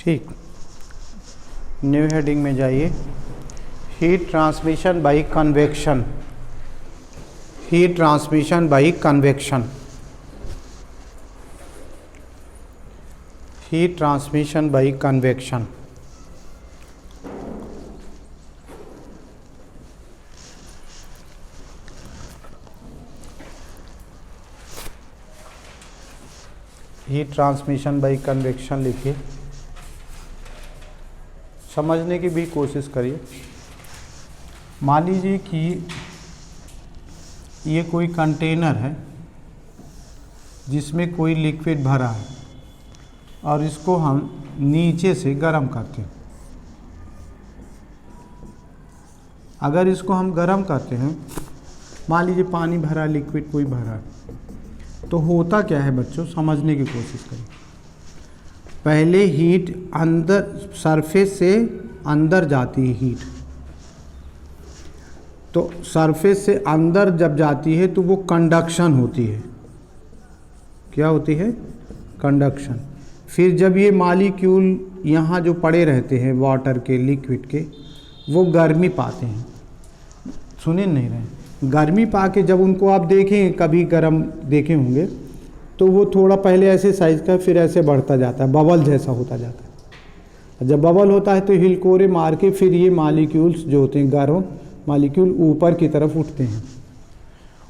ठीक, new heading में जाइए। Heat transmission by convection, heat transmission by convection, heat transmission by convection. Heat transmission by convection लिखिए, समझने की भी कोशिश करिए। मान लीजिए कि ये कोई कंटेनर है जिसमें कोई लिक्विड भरा है और इसको हम नीचे से गर्म करते हैं। अगर इसको हम गर्म करते हैं, मान लीजिए पानी भरा, लिक्विड कोई भरा है, तो होता क्या है बच्चों, समझने की कोशिश करिए। पहले हीट अंदर, सरफेस से अंदर जाती है हीट, तो सरफेस से अंदर जब जाती है तो वो कंडक्शन होती है। क्या होती है? कंडक्शन। फिर जब ये मॉलिक्यूल यहाँ जो पड़े रहते हैं वाटर के, लिक्विड के, वो गर्मी पाते हैं। सुने नहीं रहे? गर्मी पा के जब उनको आप देखें, कभी गर्म देखे होंगे, तो वो थोड़ा पहले ऐसे साइज का, फिर ऐसे बढ़ता जाता है, बबल जैसा होता जाता है। जब बबल होता है तो हिलकोरे मार के फिर ये मॉलिक्यूल्स जो होते हैं, गर्म मॉलिक्यूल ऊपर की तरफ उठते हैं।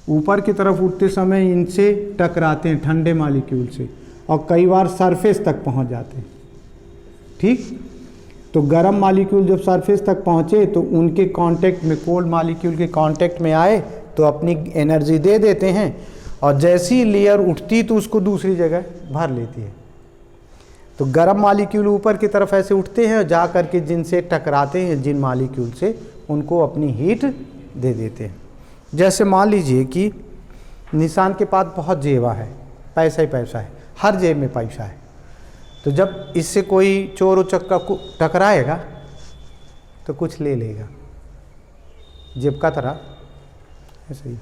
ऊपर की तरफ उठते समय इनसे टकराते हैं ठंडे मॉलिक्यूल से, और कई बार सरफेस तक पहुंच जाते हैं। ठीक, तो गर्म मॉलिक्यूल जब सरफेस तक पहुंचे तो उनके कांटेक्ट में, कोल्ड मॉलिक्यूल के कांटेक्ट में आए तो अपनी एनर्जी दे देते हैं, और जैसी लेयर उठती तो उसको दूसरी जगह भर लेती है। तो गर्म मॉलिक्यूल ऊपर की तरफ ऐसे उठते हैं और जा कर के जिनसे टकराते हैं, जिन मॉलिक्यूल से, उनको अपनी हीट दे देते हैं। जैसे मान लीजिए कि निशान के पास बहुत जेवा है, पैसा ही पैसा है, हर जेब में पैसा है। तो जब इससे कोई चोर उचक्का को टकराएगा तो कुछ ले लेगा, जेब का तरह ऐसे ही।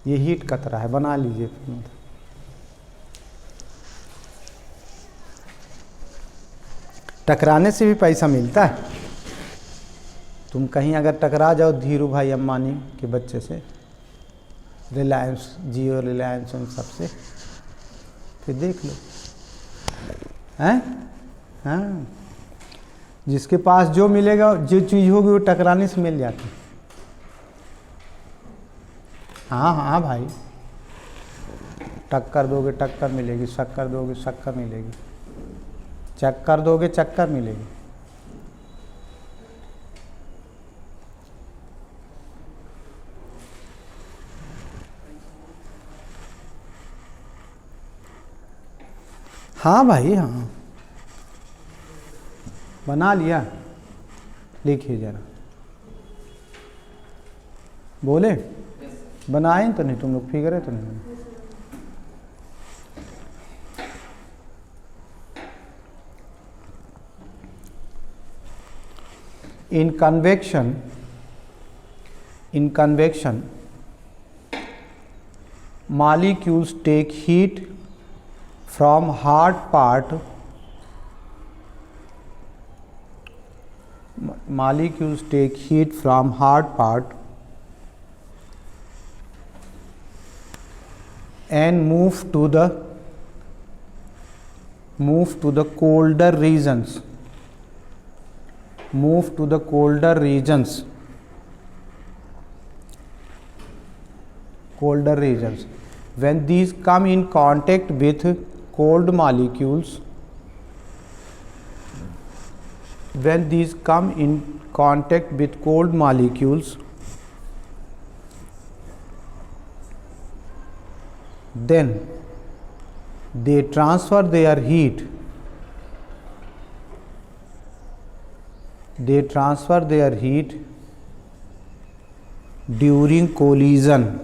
ये हीट का तरह है, बना लीजिए। टकराने से भी पैसा मिलता है। तुम कहीं अगर टकरा जाओ धीरू भाई अंबानी के बच्चे से, रिलायंस, जियो, रिलायंस, उन सबसे, फिर देख लो, हैं? हाँ, जिसके पास जो मिलेगा, जो चीज़ होगी वो टकराने से मिल जाती। हाँ हाँ भाई, टक्कर दोगे टक्कर मिलेगी, शक्कर दोगे शक्कर मिलेगी, चक्कर दोगे चक्कर मिलेगी। हाँ भाई हाँ, बना लिया, लिखिए जरा। बोले बनाए तो नहीं तुम लोग, फिगर है तो नहीं? In convection, molecules take heat from hard part, molecules take heat from hard part and move to the colder regions, move to the colder regions, colder regions. When these come in contact with cold molecules, when these come in contact with cold molecules, then they transfer their heat, they transfer their heat during collision,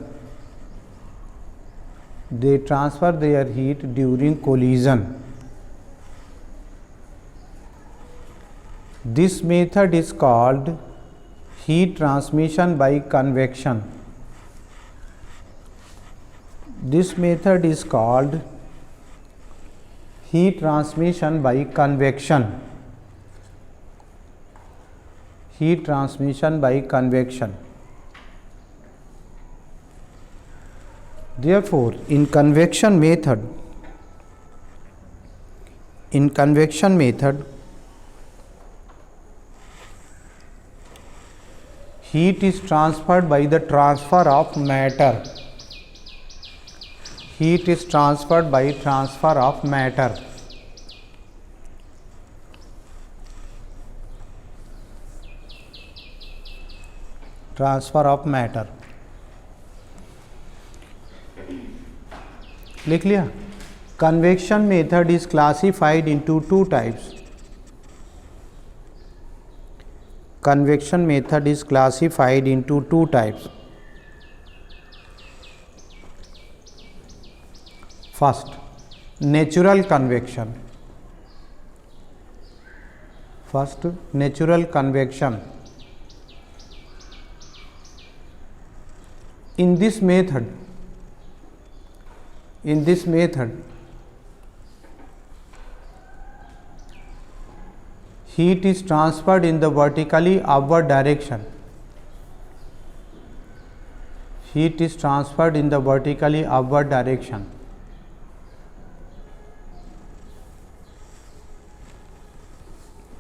they transfer their heat during collision. This method is called heat transmission by convection. This method is called heat transmission by convection. heat transmission by convection. Therefore, in convection method, heat is transferred by the transfer of matter. Heat is transferred by transfer of matter. Transfer of matter. लिख लिया. Convection method is classified into two types. Convection method is classified into two types. First, natural convection. First, natural convection. In this method, heat is transferred in the vertically upward direction. Heat is transferred in the vertically upward direction.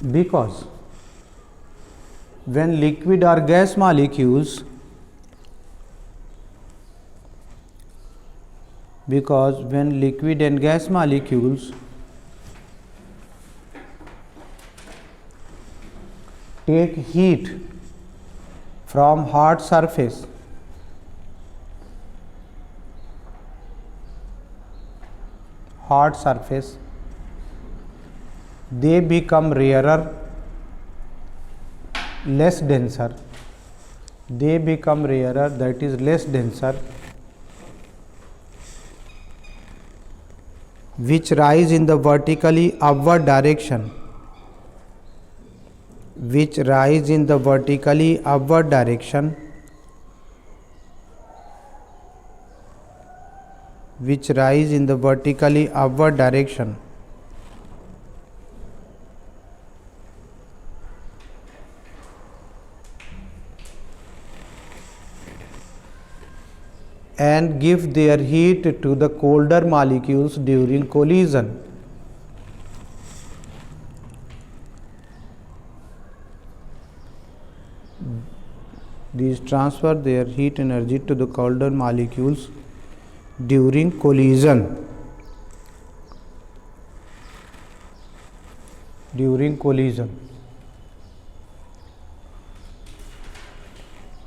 Because when liquid or gas molecules take heat from hot surface, they become rarer, less denser. That is less denser, which rise in the vertically upward direction. And give their heat to the colder molecules during collision. These transfer their heat energy to the colder molecules during collision.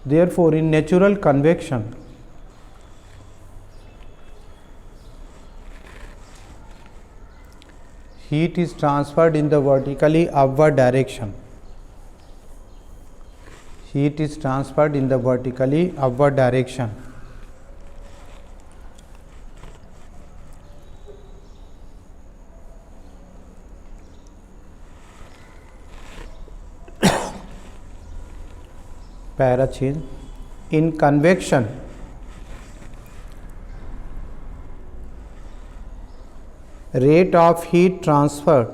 Therefore, in natural convection, heat is transferred in the vertically upward direction. Para change. In convection, rate of heat transferred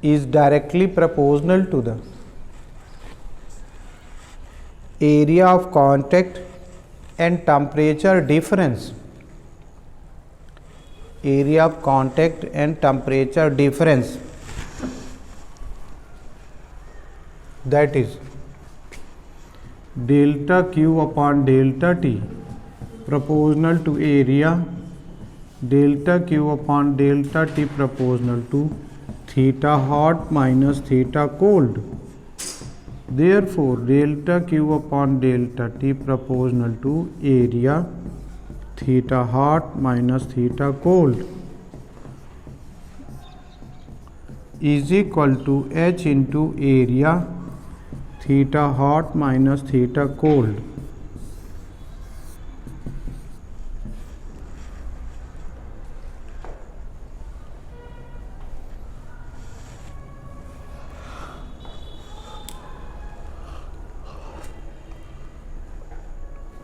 is directly proportional to the area of contact and temperature difference. That is delta Q upon delta T proportional to area, delta Q upon delta T proportional to theta hot minus theta cold. Therefore, delta Q upon delta T proportional to area, theta hot minus theta cold is equal to H into area, theta hot minus theta cold.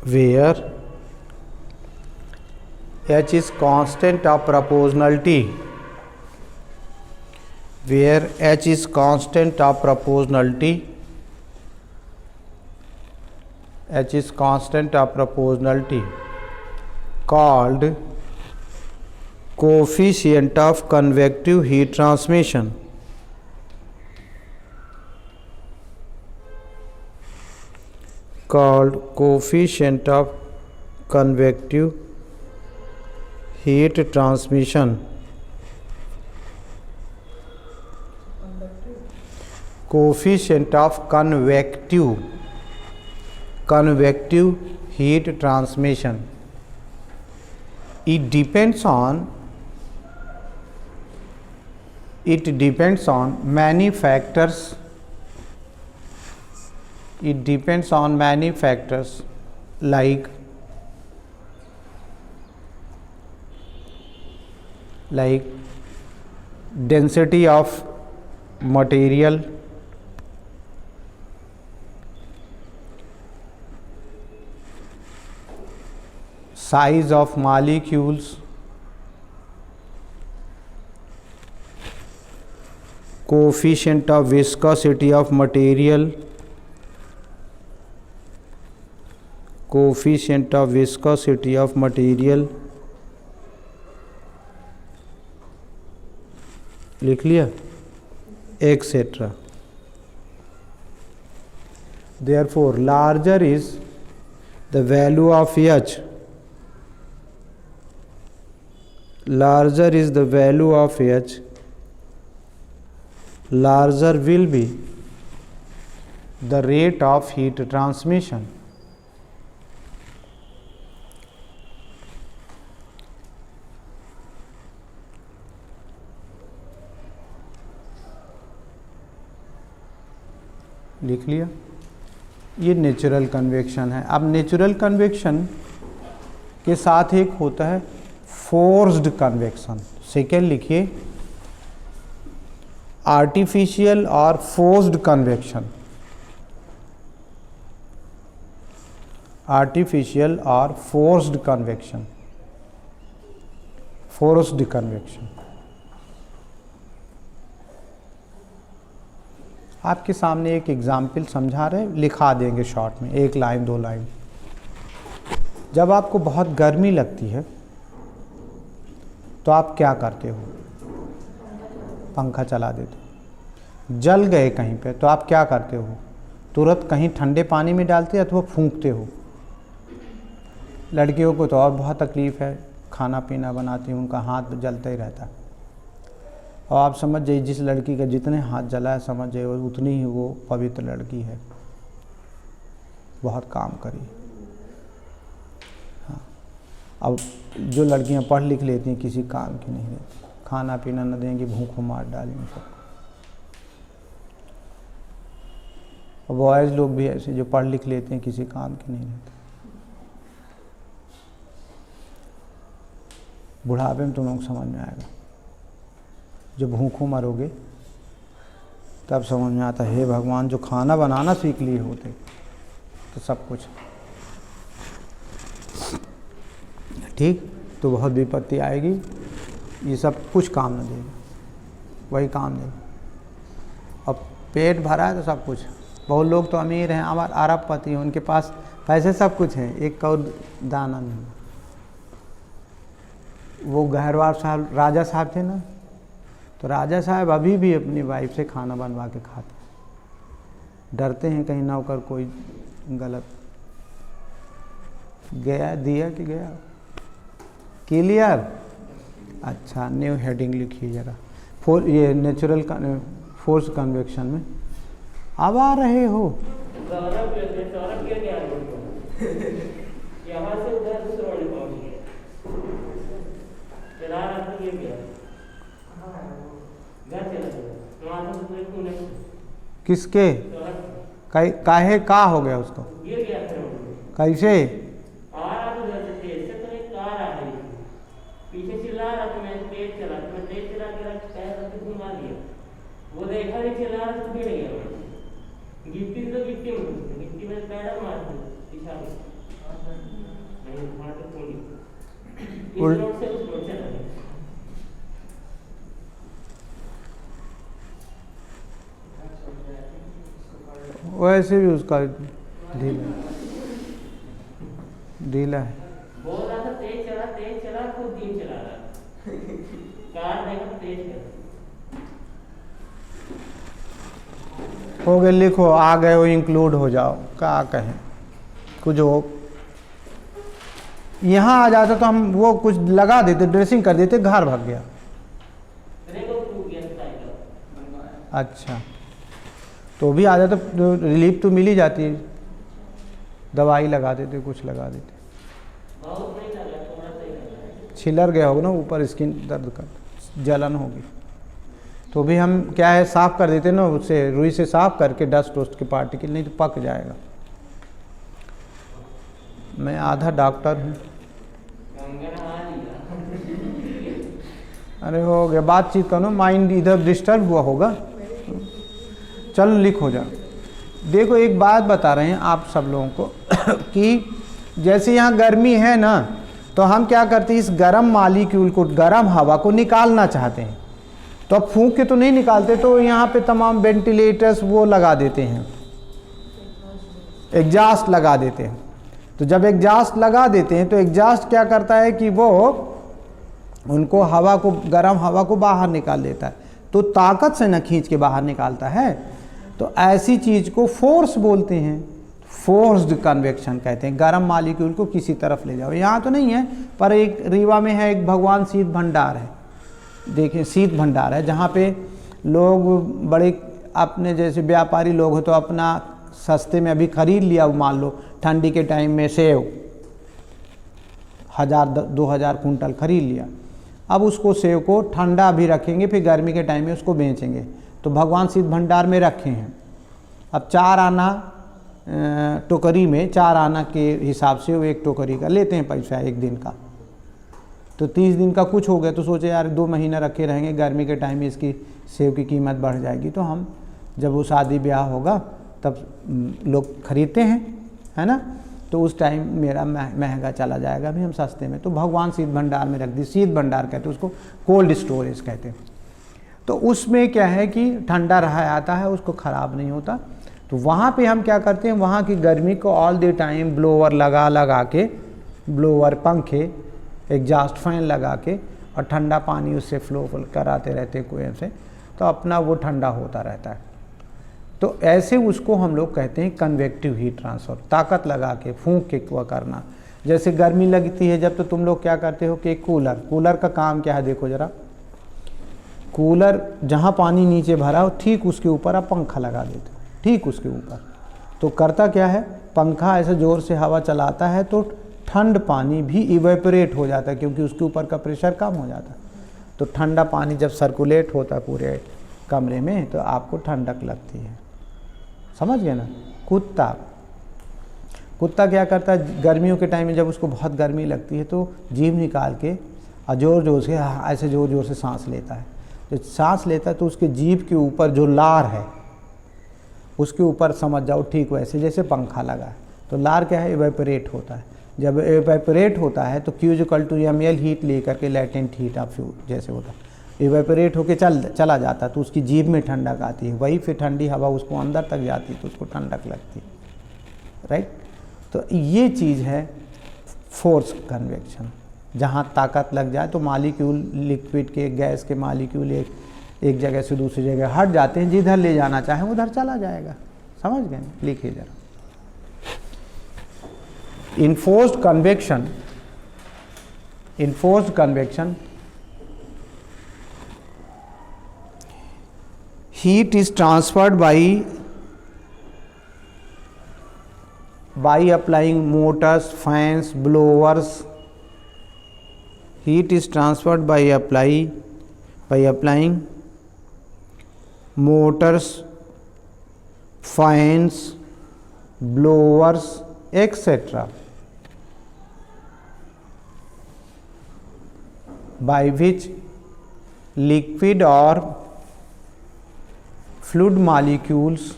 Where H is constant of proportionality where H is constant of proportionality, H is constant of proportionality, called coefficient of convective heat transmission. Called coefficient of convective heat transmission. Coefficient of convective heat transmission. It depends on many factors. It depends on many factors like density of material, size of molecules, coefficient of viscosity of material, coefficient of viscosity of material, लिख लिया, etc. Therefore, larger is the value of H, larger is the value of H, larger will be the rate of heat transmission. लिख लिया। ये natural convection है। अब natural convection के साथ एक होता है फोर्स्ड कन्वेक्शन। सेकेंड लिखिए, आर्टिफिशियल और फोर्स्ड कन्वेक्शन, आर्टिफिशियल और फोर्स्ड कन्वेक्शन, फोर्स्ड कन्वेक्शन। आपके सामने एक एग्जाम्पल समझा रहे, लिखा देंगे शॉर्ट में, एक लाइन दो लाइन। जब आपको बहुत गर्मी लगती है तो आप क्या करते हो? पंखा चला देते हो। जल गए कहीं पे तो आप क्या करते हो? तुरंत कहीं ठंडे पानी में डालते हो अथवा फूंकते हो। लड़कियों को तो और बहुत तकलीफ़ है, खाना पीना बनाती हैं, उनका हाथ जलता ही रहता है। और आप समझ जाइए, जिस लड़की का जितने हाथ जला है समझ जाइए उतनी ही वो पवित्र लड़की है। बहुत काम करी। हाँ, अब जो लड़कियां पढ़ लिख लेती हैं किसी काम की नहीं रहती, खाना पीना न देंगी, भूखों मार डालेंगे सब। और बॉयज़ लोग भी ऐसे जो पढ़ लिख लेते हैं किसी काम के नहीं रहते। बुढ़ापे में तुम लोग समझ में आएगा, जब भूखों मरोगे तब समझ में आता है, हे भगवान, जो खाना बनाना सीख लिए होते तो सब कुछ ठीक, तो बहुत विपत्ति आएगी, ये सब कुछ काम न देगा, वही काम देगा। अब पेट भरा है तो सब कुछ। बहुत लोग तो अमीर हैं, हमारे अरबपति हैं, उनके पास पैसे सब कुछ हैं, एक कौर दाना नहीं। वो गहरवार साहब, राजा साहब थे ना, तो राजा साहब अभी भी अपनी वाइफ से खाना बनवा के खाते, डरते हैं कहीं नौकर कोई गलत गया दिया कि गया। क्लियर? अच्छा, न्यू हेडिंग लिखिए ज़रा। ये नेचुरल फोर्स कन्वेक्शन में अब आ रहे हो। किसके काहे का हो गया उसको? कैसे? पीछे चिल्ला रहा तो मैं तेज चला के घुमा दिया। वो देखा नहीं चिल्ला रहा तो गिर गया। गिट्टी तो गिट्टी में पैडल मार दिया। नहीं वहाँ तो थोड़ी इस रोड से उस रोड चला गया। वैसे भी उसका ढीला है। बोल रहा था तेज चला, खुद धीम चला रहा कार देखो तेज चला। हो गए, लिखो, आ गए हो, इंक्लूड हो जाओ, क्या कहें, कुछ हो। यहाँ आ जाता तो हम वो कुछ लगा देते, ड्रेसिंग कर देते, घर भाग गया। अच्छा, तो भी आ जाता तो रिलीफ तो मिल ही जाती है, दवाई लगा देते, कुछ लगा देते। छिलर गया होगा ना ऊपर, स्किन दर्द कर, जलन होगी, तो भी हम क्या है साफ़ कर देते ना, उससे रुई से साफ़ करके डस्ट वस्ट के पार्टिकल, नहीं तो पक जाएगा। मैं आधा डॉक्टर हूँ। अरे हो गया, बातचीत करो, माइंड इधर डिस्टर्ब हुआ होगा। चलो लिखो जा। देखो एक बात बता रहे हैं आप सब लोगों को कि जैसे यहाँ गर्मी है ना, तो हम क्या करते हैं, इस गर्म मालिक्यूल को, गर्म हवा को निकालना चाहते हैं, तो अब फूंक के तो नहीं निकालते, तो यहाँ पे तमाम वेंटिलेटर्स वो लगा देते हैं, एग्जॉस्ट लगा देते हैं। तो जब एग्जॉस्ट लगा देते हैं तो एग्जॉस्ट क्या करता है कि वो उनको हवा को, गर्म हवा को बाहर निकाल देता है, तो ताकत से न खींच के बाहर निकालता है। तो ऐसी चीज़ को फोर्स बोलते हैं, फोर्स्ड कन्वेक्शन कहते हैं। गर्म मालिक्यूल को किसी तरफ ले जाओ, यहाँ तो नहीं है पर एक रीवा में है, एक भगवान शीत भंडार है, देखिए शीत भंडार है, जहाँ पे लोग बड़े अपने जैसे व्यापारी लोग हो तो अपना सस्ते में अभी खरीद लिया, मान लो ठंडी के टाइम में सेव 1000-2000 कुंटल खरीद लिया, अब उसको सेव को ठंडा भी रखेंगे, फिर गर्मी के टाइम में उसको बेचेंगे, तो भगवान शीत भंडार में रखे हैं। अब 4 आना टोकरी में, 4 आना के हिसाब से वो एक टोकरी का लेते हैं पैसा एक दिन का, तो 30 दिन का कुछ हो गया, तो सोचे यार 2 महीना रखे रहेंगे, गर्मी के टाइम में इसकी सेव की कीमत बढ़ जाएगी, तो हम जब वो शादी ब्याह होगा तब लोग खरीदते हैं, है ना, तो उस टाइम मेरा महंगा चला जाएगा, अभी हम सस्ते में, तो भगवान शीत भंडार में रख दी। शीत भंडार कहते हैं उसको, कोल्ड स्टोरेज कहते हैं। तो उसमें क्या है कि ठंडा रहा आता है, उसको ख़राब नहीं होता। तो वहाँ पे हम क्या करते हैं, वहाँ की गर्मी को ऑल द टाइम ब्लोअर लगा के, ब्लोअर, पंखे, एग्जॉस्ट फैन लगा के, और ठंडा पानी उससे फ्लो कराते रहते कुएं से, तो अपना वो ठंडा होता रहता है। तो ऐसे उसको हम लोग कहते हैं कन्वेक्टिव हीट ट्रांसफ़र, ताकत लगा के, फूंक के वो करना। जैसे गर्मी लगती है जब, तो तुम लोग क्या करते हो कि कूलर का काम क्या है, देखो ज़रा, कूलर जहाँ पानी नीचे भरा हो ठीक उसके ऊपर आप पंखा लगा देते हो, ठीक उसके ऊपर, तो करता क्या है, पंखा ऐसे ज़ोर से हवा चलाता है तो ठंड पानी भी इवेपोरेट हो जाता है, क्योंकि उसके ऊपर का प्रेशर कम हो जाता है। तो ठंडा पानी जब सर्कुलेट होता है पूरे कमरे में, तो आपको ठंडक लगती है, समझ गए ना। कुत्ता क्या करता है, गर्मियों के टाइम में जब उसको बहुत गर्मी लगती है तो जीभ निकाल के और ज़ोर से ऐसे ज़ोर से सांस लेता है। जब सांस लेता है तो उसके जीभ के ऊपर जो लार है उसके ऊपर समझ जाओ ठीक वैसे जैसे पंखा लगा है, तो लार क्या है, इवेपोरेट होता है। जब इवेपोरेट होता है तो Q=ml हीट लेकर के, लेटेंट हीट ऑफ फ्यूल जैसे होता है, इवेपोरेट होके चला जाता है, तो उसकी जीभ में ठंडक आती है, वही फिर ठंडी हवा उसको अंदर तक जाती है तो उसको ठंडक लगती है, राइट। तो ये चीज़ है फोर्स कन्वेक्शन, जहाँ ताकत लग जाए तो मालिक्यूल, लिक्विड के, गैस के मालिक्यूल एक जगह से दूसरी जगह हट जाते हैं, जिधर ले जाना चाहें उधर चला जाएगा, समझ गए। लिखिए जरा, enforced convection, heat is transferred by applying motors, fans, blowers. Heat is transferred by applying motors, fans, blowers, etc. by which liquid or fluid molecules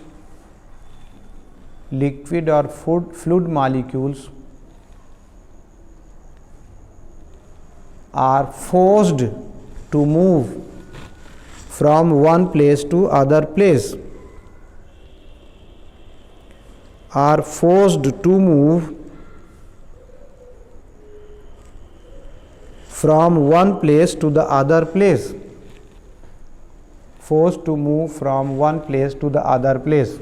are forced to move from one place to other place. are forced to move from one place to the other place. Forced to move from one place to the other place.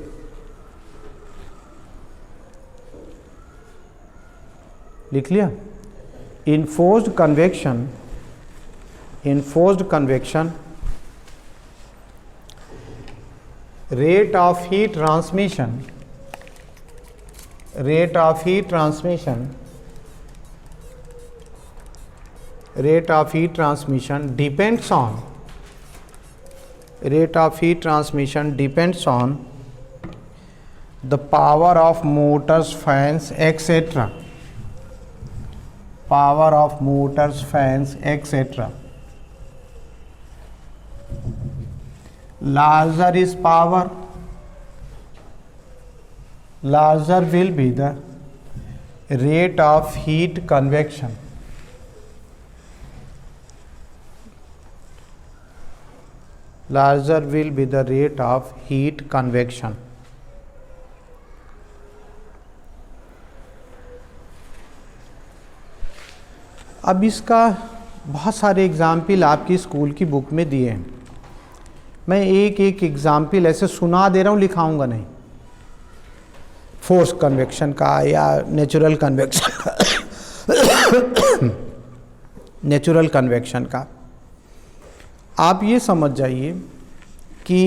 लिख लिया? In forced convection, rate of heat transmission depends on the power of motors, fans, etc. Larger is power, larger will be the rate of heat convection. Larger will be the rate of heat convection. अब इसका बहुत सारे example आपकी school की book में दिए हैं। मैं एक एक एग्जाम्पल ऐसे सुना दे रहा हूँ, लिखाऊंगा नहीं। फोर्स कन्वेक्शन का या नेचुरल कन्वेक्शन का आप ये समझ जाइए कि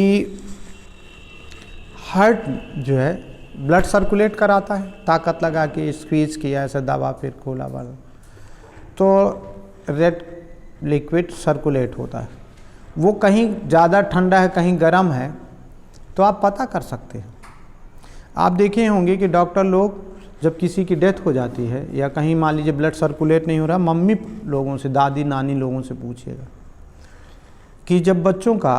हार्ट जो है ब्लड सर्कुलेट कराता है, ताकत लगा के स्क्वीज किया, ऐसे दबा फिर खोला वाला, तो रेड लिक्विड सर्कुलेट होता है। वो कहीं ज़्यादा ठंडा है, कहीं गर्म है, तो आप पता कर सकते हैं। आप देखे होंगे कि डॉक्टर लोग जब किसी की डेथ हो जाती है या कहीं मान लीजिए ब्लड सर्कुलेट नहीं हो रहा, मम्मी लोगों से, दादी नानी लोगों से पूछिएगा कि जब बच्चों का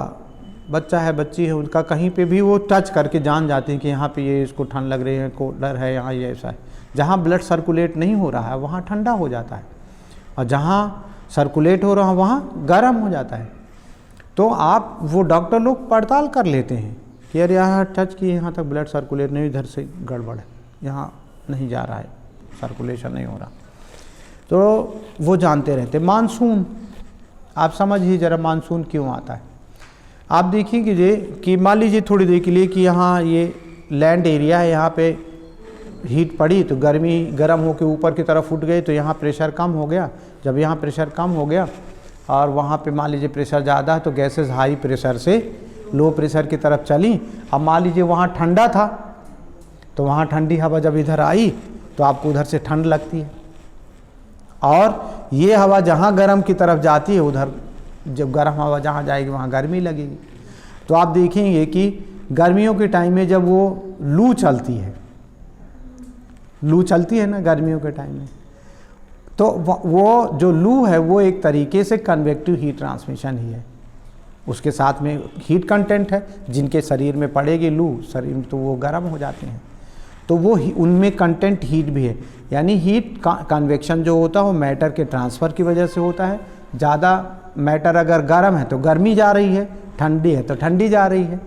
बच्चा है, बच्ची है, उनका कहीं पे भी वो टच करके जान जाते हैं कि यहाँ पे ये इसको ठंड लग रही है, कोल्डर है, यहाँ ये ऐसा है। जहाँ ब्लड सर्कुलेट नहीं हो रहा है वहाँ ठंडा हो जाता है, और जहाँ सर्कुलेट हो रहा है वहाँ गर्म हो जाता है। तो आप वो डॉक्टर लोग पड़ताल कर लेते हैं कि यार यहाँ टच किए, यहाँ तक ब्लड सर्कुलेट नहीं, इधर से गड़बड़ है, यहाँ नहीं जा रहा है, सर्कुलेशन नहीं हो रहा, तो वो जानते रहते। मानसून, आप समझिए ज़रा मानसून क्यों आता है। आप देखिए कि मान लीजिए थोड़ी देर के लिए कि यहाँ ये लैंड एरिया है, यहाँ पे हीट पड़ी तो गर्म होकर ऊपर की तरफ उठ गई, तो यहाँ प्रेशर कम हो गया। जब यहाँ प्रेशर कम हो गया और वहाँ पे मान लीजिए प्रेशर ज़्यादा है, तो गैसेस हाई प्रेशर से लो प्रेशर की तरफ चली। अब मान लीजिए वहाँ ठंडा था, तो वहाँ ठंडी हवा जब इधर आई तो आपको उधर से ठंड लगती है, और ये हवा जहाँ गर्म की तरफ जाती है, उधर जब गर्म हवा जहाँ जाएगी वहाँ गर्मी लगेगी। तो आप देखेंगे कि गर्मियों के टाइम में जब वो लू चलती है ना गर्मियों के टाइम में, तो वो जो लू है वो एक तरीके से कन्वेक्टिव हीट ट्रांसमिशन ही है। उसके साथ में हीट कंटेंट है, जिनके शरीर में पड़ेगी लू शरीर में, तो वो गर्म हो जाते हैं, तो वो उनमें कंटेंट हीट भी है। यानी हीट कन्वेक्शन जो होता है वो मैटर के ट्रांसफ़र की वजह से होता है। ज़्यादा मैटर अगर गर्म है तो गर्मी जा रही है, ठंडी है तो ठंडी जा रही है।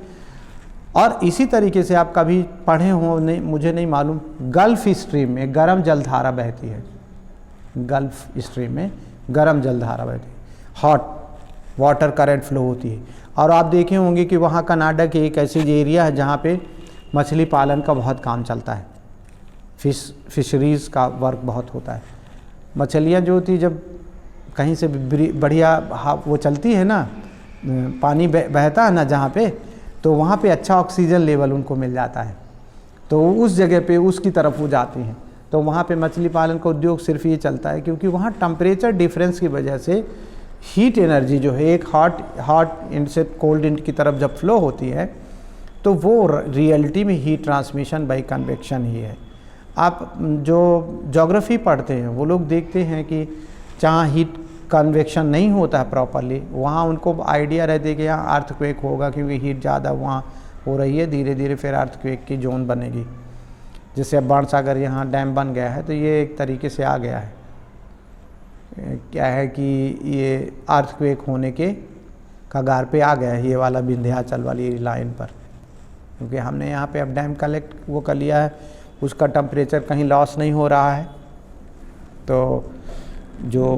और इसी तरीके से आप कभी पढ़े हो, नहीं मुझे नहीं मालूम, गल्फ़ स्ट्रीम में गर्म जलधारा बहती है, गल्फ़ स्ट्रीम में गर्म जलधारा बहती है, हॉट वाटर करंट फ्लो होती है। और आप देखे होंगे कि वहाँ कनाडा के एक ऐसी एरिया है जहाँ पे मछली पालन का बहुत काम चलता है, फिशरीज़ का वर्क बहुत होता है। मछलियाँ जो होती जब कहीं से बढ़िया वो चलती है ना, पानी बहता है ना जहाँ पे, तो वहाँ पे अच्छा ऑक्सीजन लेवल उनको मिल जाता है, तो उस जगह पे उसकी तरफ वो जाती हैं। तो वहाँ पे मछली पालन का उद्योग सिर्फ ये चलता है क्योंकि वहाँ टेम्परेचर डिफरेंस की वजह से हीट एनर्जी जो है एक हॉट इंड से कोल्ड इंड की तरफ जब फ्लो होती है, तो वो रियलिटी में हीट ट्रांसमिशन बाय कन्वेक्शन ही है। आप जो ज्योग्राफी पढ़ते हैं वो लोग देखते हैं कि जहाँ हीट कन्वेक्शन नहीं होता है प्रॉपरली, वहाँ उनको आइडिया रहती है कि यहाँ अर्थक्वेक होगा क्योंकि हीट ज़्यादा वहाँ हो रही है, धीरे धीरे फिर अर्थक्वेक की जोन बनेगी। जैसे अब बाणसागर यहाँ डैम बन गया है, तो ये एक तरीके से आ गया है, क्या है कि ये अर्थक्वेक होने के कगार पे आ गया है, ये वाला विंध्याचल वाली लाइन पर, क्योंकि हमने यहाँ पे अब डैम कलेक्ट वो कर लिया है, उसका टेम्परेचर कहीं लॉस नहीं हो रहा है, तो जो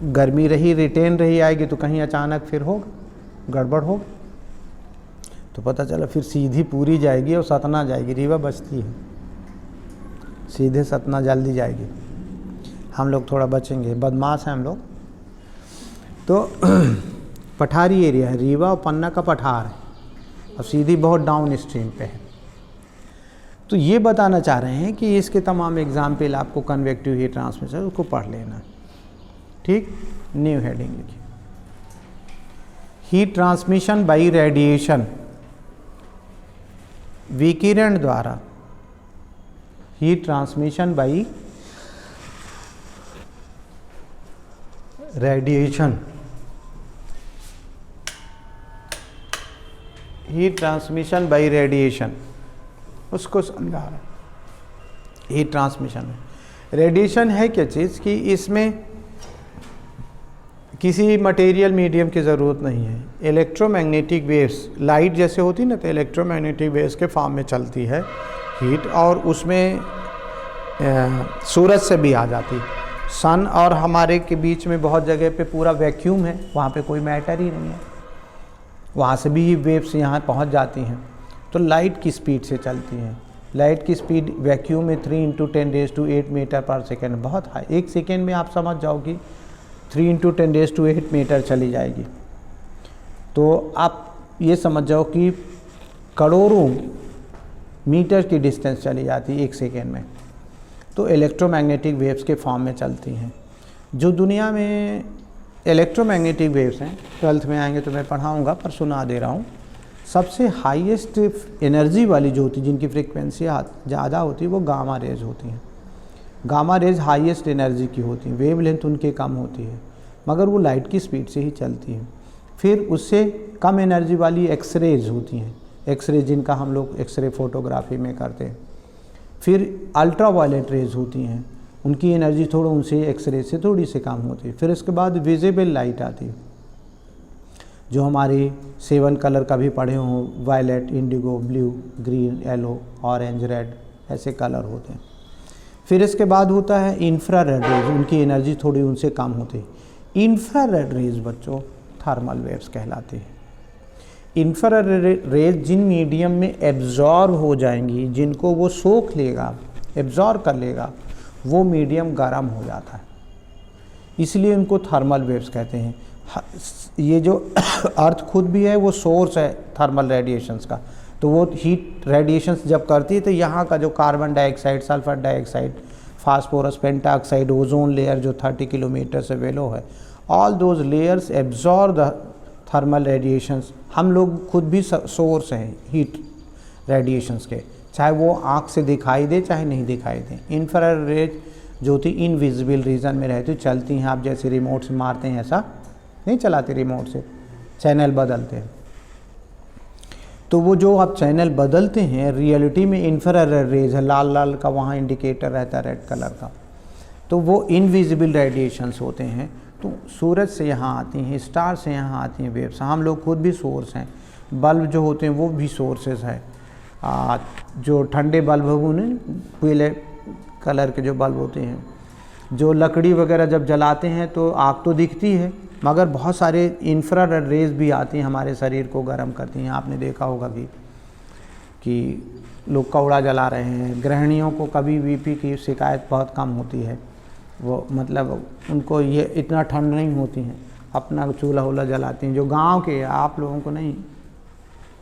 गर्मी रही रिटेन रही आएगी, तो कहीं अचानक फिर होगा गड़बड़ होगा, तो पता चला फिर सीधी पूरी जाएगी और सतना जाएगी। रीवा बचती है, सीधे सतना जल्दी जाएगी। हम लोग थोड़ा बचेंगे, बदमाश हैं हम लोग। तो पठारी एरिया है, रीवा और पन्ना का पठार है, और सीधी बहुत डाउन स्ट्रीम पे है। तो ये बताना चाह रहे हैं कि इसके तमाम एग्जाम्पल आपको कन्वेक्टिव हीट ट्रांसमिशन उसको पढ़ लेना, ठीक। न्यू हेडिंग लिखिए, हीट ट्रांसमिशन बाई रेडिएशन, विकिरण द्वारा, heat transmission by radiation, heat transmission by radiation, उसको समझा रहा है। हीट ट्रांसमिशन में रेडिएशन है क्या चीज़ कि इसमें किसी मटेरियल मीडियम की ज़रूरत नहीं है। इलेक्ट्रोमैग्नेटिक वेव्स, लाइट जैसे होती है ना, तो इलेक्ट्रोमैग्नेटिक वेव्स के फॉर्म में चलती है हीट, और उसमें सूरज से भी आ जाती है। सन और हमारे के बीच में बहुत जगह पे पूरा वैक्यूम है, वहाँ पे कोई मैटर ही नहीं है, वहाँ से भी वेव्स यहाँ पहुँच जाती हैं। तो लाइट की स्पीड से चलती हैं। लाइट की स्पीड वैक्यूम में 3 × 10⁸ मीटर पर सेकेंड, बहुत हाई। 1 सेकेंड में आप समझ जाओ कि 3 × 10⁸ मीटर चली जाएगी। तो आप ये समझ जाओ कि करोड़ों मीटर की डिस्टेंस चली जाती है 1 सेकेंड में। तो इलेक्ट्रोमैग्नेटिक वेव्स के फॉर्म में चलती हैं। जो दुनिया में इलेक्ट्रोमैग्नेटिक वेव्स हैं, 12th में आएंगे तो मैं पढ़ाऊँगा, पर सुना दे रहा हूँ। सबसे हाईएस्ट एनर्जी वाली जो होती है, जिनकी फ्रीक्वेंसी ज़्यादा होती है, वो गामा रेज होती हैं। गामा रेज हाईएस्ट एनर्जी की होती हैं, वेवलेंथ उनकी कम होती है, मगर वो लाइट की स्पीड से ही चलती हैं। फिर उससे कम एनर्जी वाली एक्सरेज होती हैं, एक्सरे जिनका हम लोग एक्सरे फोटोग्राफी में करते हैं। फिर अल्ट्रा वायलेट रेज होती हैं, उनकी एनर्जी थोड़ा उनसे एक्सरे से थोड़ी सी कम होती है। फिर इसके बाद विजिबल लाइट आती है, जो हमारी 7 कलर का भी पढ़े हों, violet, indigo, blue, green, yellow, orange, red, ऐसे कलर होते हैं। फिर इसके बाद होता है इंफ्रारेड रेज, उनकी एनर्जी थोड़ी उनसे कम होती है। इंफ्रारेड रेज बच्चों थर्मल वेव्स कहलाती है। इंफ्रारेड रेज जिन मीडियम में एब्जॉर्ब हो जाएंगी, जिनको वो सोख लेगा, एब्जॉर्ब कर लेगा, वो मीडियम गर्म हो जाता है, इसलिए उनको थर्मल वेव्स कहते हैं। ये जो अर्थ खुद भी है वो सोर्स है थर्मल रेडिएशंस का, तो वो हीट रेडिएशंस जब करती है तो यहाँ का जो carbon dioxide, sulphur dioxide, phosphorus, pentoxide, ozone layer जो 30 किलोमीटर से बेलो है, all those layers absorb the thermal radiations. हम लोग खुद भी सोर्स हैं हीट रेडिएशंस के, चाहे वो आँख से दिखाई दे चाहे नहीं दिखाई दे। इंफ्रारेड रेज जो होती इनविजिबल रीजन में रहती, चलती हैं, आप जैसे रिमोट से मारते हैं ऐसा नहीं चलाते, रिमोट से चैनल बदलते हैं। तो वो जो आप चैनल बदलते हैं रियलिटी में इंफ्रारेड रेज है, लाल लाल का वहाँ इंडिकेटर रहता है रेड कलर का, तो वो इनविजिबल रेडिएशंस होते हैं। तो सूरज से यहाँ आती हैं, स्टार से यहाँ आती हैं वेव्स। हम लोग खुद भी सोर्स हैं, बल्ब जो होते हैं वो भी सोर्सेज है। जो ठंडे बल्ब हो उन्हें पीले कलर के जो बल्ब होते हैं, जो लकड़ी वगैरह जब जलाते हैं तो आग तो दिखती है, मगर बहुत सारे इंफ्रारेड रेज भी आती हैं, हमारे शरीर को गर्म करती हैं। आपने देखा होगा कि लोग कौड़ा जला रहे हैं। गृहिणियों को कभी बीपी की शिकायत बहुत कम होती है, वो मतलब उनको ये इतना ठंड नहीं होती हैं, अपना चूल्हा वूल्हा जलाती हैं। जो गांव के, आप लोगों को नहीं,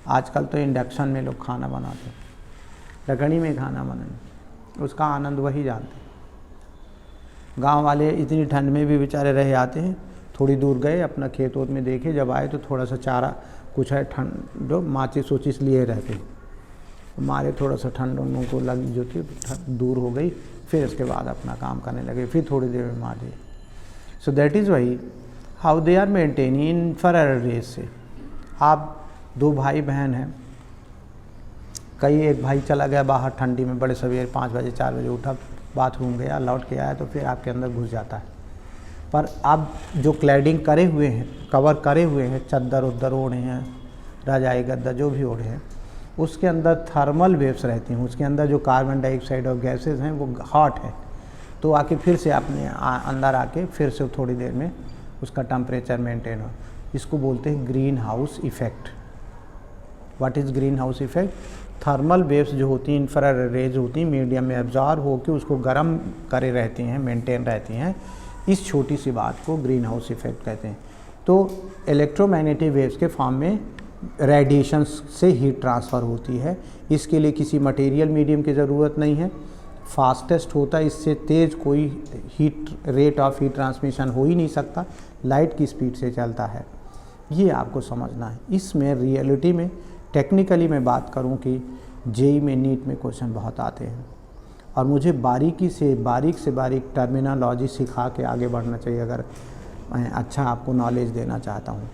आजकल तो इंडक्शन में लोग खाना बनाते हैं, लकड़ी में खाना बनाने, उसका आनंद वही जानते हैं। गांव वाले इतनी ठंड में भी बेचारे रह आते हैं। थोड़ी दूर गए, अपना खेत वोत में देखे, जब आए तो थोड़ा सा चारा कुछ है, ठंड माचिस वोचिस लिए रहते, मारे थोड़ा सा ठंड उनको लगी जो थी दूर हो गई। फिर इसके बाद अपना काम करने लगे, फिर थोड़ी देर में मार दिए। So that is why how they are maintaining infrared rays से। आप 2 भाई बहन हैं, एक भाई चला गया बाहर ठंडी में, बड़े सवेरे 5 बजे 4 बजे उठा, बाथरूम गया, लौट के आया तो फिर आपके अंदर घुस जाता है। पर आप जो क्लैडिंग करे हुए हैं, कवर करे हुए हैं, चद्दर उद्दर ओढ़े हैं, रजाई गद्दा जो भी ओढ़े हैं, उसके अंदर थर्मल वेव्स रहती हैं, उसके अंदर जो कार्बन डाइऑक्साइड और गैसेस हैं वो हॉट है, तो आके फिर से अपने अंदर आके फिर से थोड़ी देर में उसका टेम्परेचर मेंटेन हो। इसको बोलते हैं green house effect. What is green house effect? Thermal waves जो होती हैं, इंफ्रारेड रेज होती हैं, मीडियम में एब्जॉर्ब होकर उसको गर्म करे रहती हैं, मेंटेन रहती हैं। इस छोटी सी बात को ग्रीन हाउस इफ़ेक्ट कहते हैं। तो इलेक्ट्रोमैग्नेटिक वेव्स के फॉर्म में रेडिएशन से हीट ट्रांसफ़र होती है। इसके लिए किसी मटेरियल मीडियम की ज़रूरत नहीं है, फास्टेस्ट होता है, इससे तेज़ कोई heat rate of heat transmission हो ही नहीं सकता, लाइट की स्पीड से चलता है। ये आपको समझना है। इसमें रियलिटी में टेक्निकली मैं बात करूं कि जेईई में, नीट में क्वेश्चन बहुत आते हैं और मुझे बारीक से बारीक टर्मिनोलॉजी सिखा के आगे बढ़ना चाहिए अगर मैं अच्छा आपको नॉलेज देना चाहता हूँ।